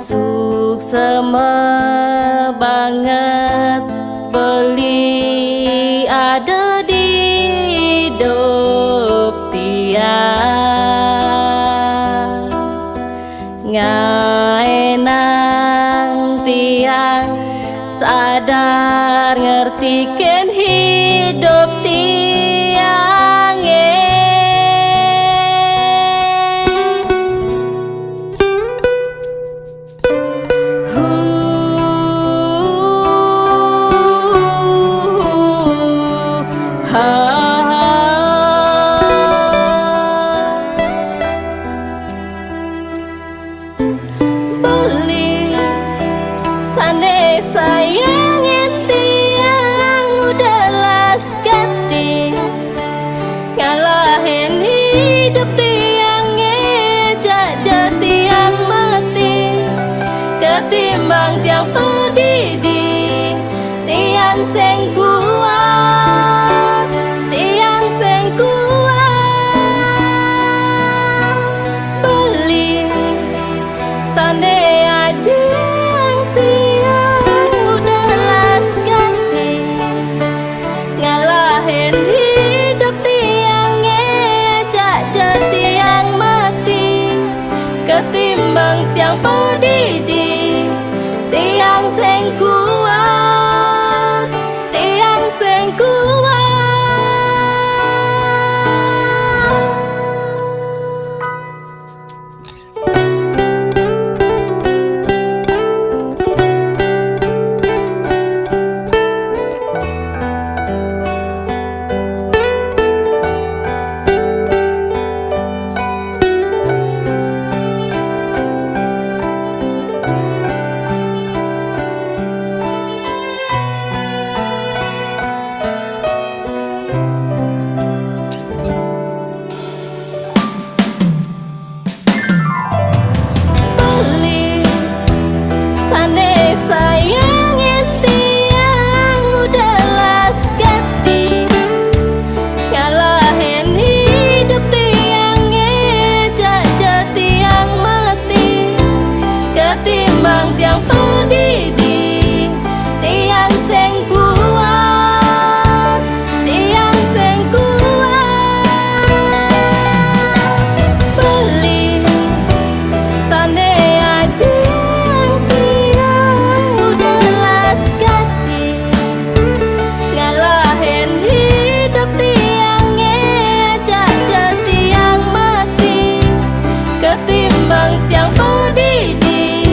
Suksema banget beli ada di hidup tiang ngaenang tiang sadar ngertikan hidup tiang beli sane sayangin tiang udah las gati ngalahin hidup tiang ngejak tiang mati ketimbang tiang pedidi tiang sing kuat tiang sing kuat beli sane aja tiang udah las ganti ngalahin hidup tiang ngejak tiang mati ketimbang tiang pedidi tiang sing kuat tiang sing kuat. Sayangin tiang udah las gati ngalahin hidup tiang ngejak tiang mati ketimbang tiang pedidi tiang sing kuat tiang sing kuat beli sane aja ketimbang tiang pedidi